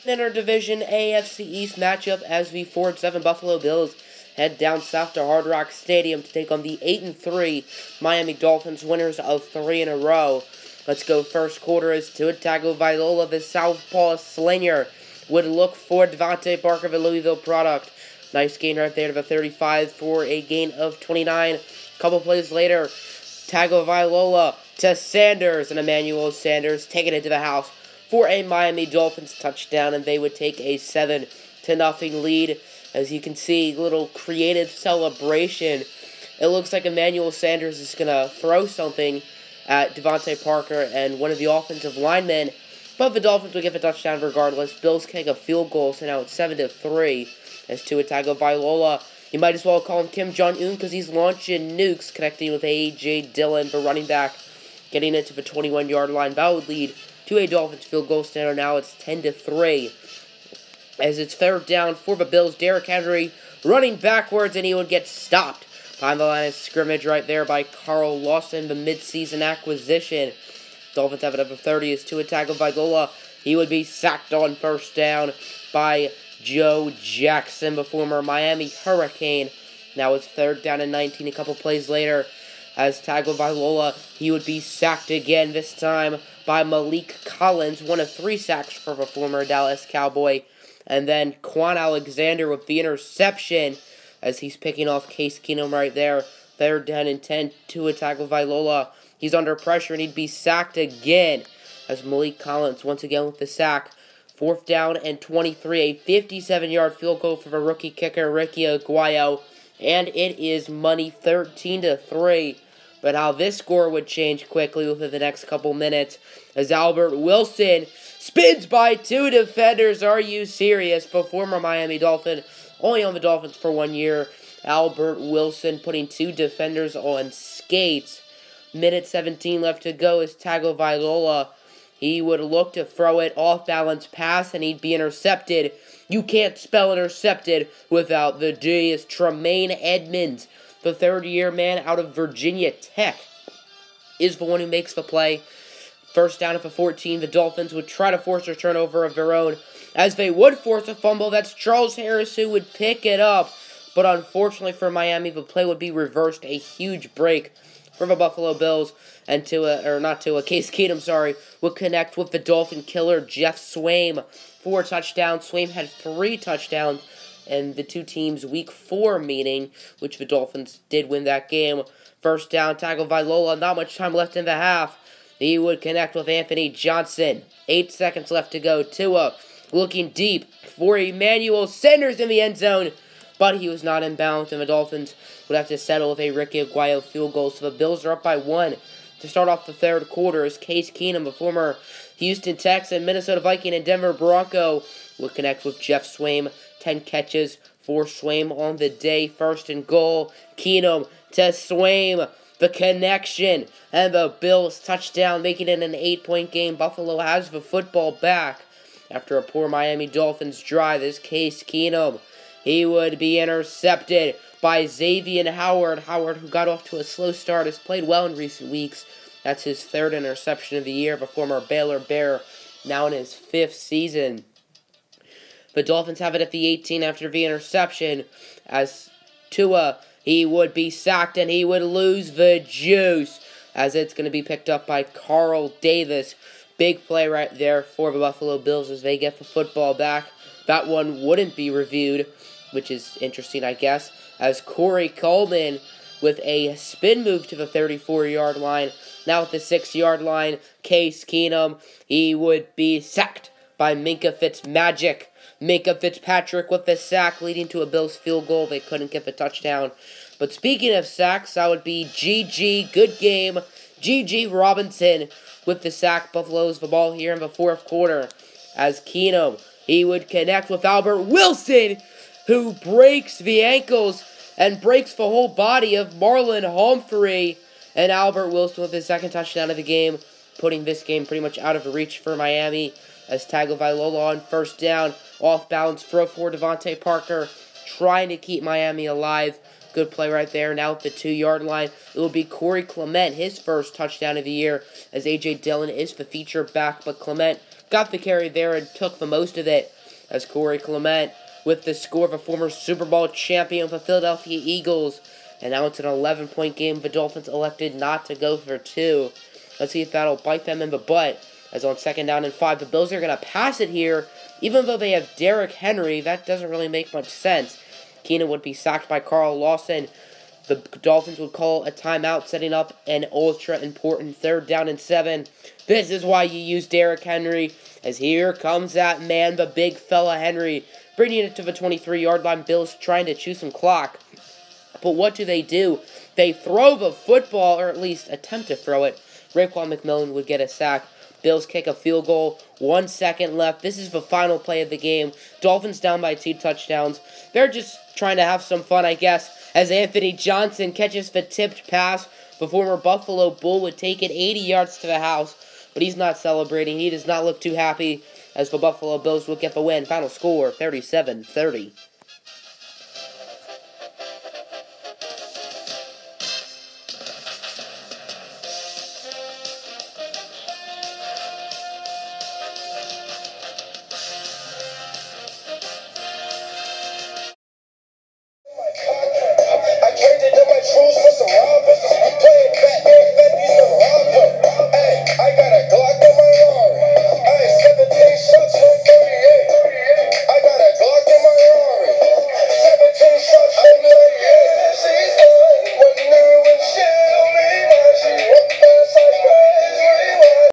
Interdivision AFC East matchup as the 4-7 Buffalo Bills head down south to Hard Rock Stadium to take on the 8-3 Miami Dolphins, winners of 3 in a row. Let's go first quarter as Tua Tagovailoa, the southpaw slinger, would look for Devontae Parker, the Louisville product. Nice gain right there to the 35 for a gain of 29. Couple plays later, Tagovailoa to Sanders, and Emmanuel Sanders taking it to the house for a Miami Dolphins touchdown, and they would take a 7-0 lead. As you can see, little creative celebration. It looks like Emmanuel Sanders is going to throw something at Devontae Parker and one of the offensive linemen, but the Dolphins will get a touchdown regardless. Bills kick a field goal, so now it's 7-3. As Tua Tagovailoa, you might as well call him Kim Jong-un because he's launching nukes, connecting with A.J. Dillon, the running back, getting it to the 21-yard line. That would lead to a Dolphins field goal standard. Now it's 10-3. As it's third down for the Bills, Derrick Henry running backwards, and he would get stopped behind the line of scrimmage right there by Carl Lawson, the midseason acquisition. Dolphins have it up to 30 as Tua Tagovailoa. He would be sacked on first down by Joe Jackson, the former Miami Hurricane. Now it's third down and 19. A couple plays later, as Tagovailoa, he would be sacked again, this time by Malik Collins, one of 3 sacks for the former Dallas Cowboy. And then Quan Alexander with the interception as he's picking off Case Keenum right there. Third down and 10 to Tagovailoa. He's under pressure and he'd be sacked again as Malik Collins once again with the sack. Fourth down and 23, a 57-yard field goal for the rookie kicker Ricky Aguayo. And it is money 13-3. But how this score would change quickly within the next couple minutes as Albert Wilson spins by 2 defenders. Are you serious? The former Miami Dolphin, only on the Dolphins for 1 year. Albert Wilson putting 2 defenders on skates. Minute 17 left to go as Tagovailoa, he would look to throw it off balance pass and he'd be intercepted. You can't spell intercepted without the D. It's Tremaine Edmonds, the third-year man out of Virginia Tech, is the one who makes the play. First down at the 14, the Dolphins would try to force a turnover of their own. As they would force a fumble, that's Charles Harris who would pick it up. But unfortunately for Miami, the play would be reversed. A huge break for the Buffalo Bills. And Case Keenum, would connect with the Dolphin killer, Jeff Swaim, 4 touchdowns. Swaim had 3 touchdowns in the 2 teams' Week 4 meeting, which the Dolphins did win that game. First down, Tagovailoa, not much time left in the half. He would connect with Anthony Johnson. 8 seconds left to go. Tua looking deep for Emmanuel Sanders in the end zone, but he was not in bounds, and the Dolphins would have to settle with a Ricky Aguayo field goal. So the Bills are up by 1 to start off the third quarter as Case Keenum, the former Houston Texan, Minnesota Viking, and Denver Bronco, would connect with Jeff Swaim. 10 catches for Swaim on the day. First and goal. Keenum to Swaim. The connection. And the Bills touchdown, making it an 8-point game. Buffalo has the football back after a poor Miami Dolphins drive. This Case Keenum, he would be intercepted by Xavier Howard. Howard, who got off to a slow start, has played well in recent weeks. That's his 3rd interception of the year. The former Baylor Bear, now in his 5th season. The Dolphins have it at the 18 after the interception as Tua, he would be sacked and he would lose the juice as it's going to be picked up by Carl Davis. Big play right there for the Buffalo Bills as they get the football back. That one wouldn't be reviewed, which is interesting, I guess, as Corey Coleman with a spin move to the 34-yard line. Now at the 6-yard line, Case Keenum, he would be sacked by Minkah Fitzmagic. Minkah Fitzpatrick with the sack, leading to a Bills field goal. They couldn't get the touchdown. But speaking of sacks, that would be G.G. Good game. G.G. Robinson with the sack. Buffalo's the ball here in the fourth quarter. As Keenum, he would connect with Albert Wilson, who breaks the ankles and breaks the whole body of Marlon Humphrey. And Albert Wilson with his 2nd touchdown of the game, putting this game pretty much out of reach for Miami. As Tagovailoa on first down, off balance throw for Devontae Parker, trying to keep Miami alive. Good play right there. Now at the 2-yard line, it will be Corey Clement, his 1st touchdown of the year, as A.J. Dillon is the feature back. But Clement got the carry there and took the most of it as Corey Clement, with the score of a former Super Bowl champion for Philadelphia Eagles. And now it's an 11-point game. The Dolphins elected not to go for 2. Let's see if that'll bite them in the butt. As on 2nd down and 5, the Bills are going to pass it here. Even though they have Derrick Henry, that doesn't really make much sense. Keenan would be sacked by Carl Lawson. The Dolphins would call a timeout, setting up an ultra-important 3rd down and 7. This is why you use Derrick Henry, as here comes that man, the big fella Henry, bringing it to the 23-yard line. Bills trying to chew some clock. But what do? They throw the football, or at least attempt to throw it. Raekwon McMillan would get a sack. Bills kick a field goal. 1 second left. This is the final play of the game. Dolphins down by 2 touchdowns. They're just trying to have some fun, I guess, as Anthony Johnson catches the tipped pass. The former Buffalo Bull would take it 80 yards to the house, but he's not celebrating. He does not look too happy, as the Buffalo Bills will get the win. Final score, 37-30.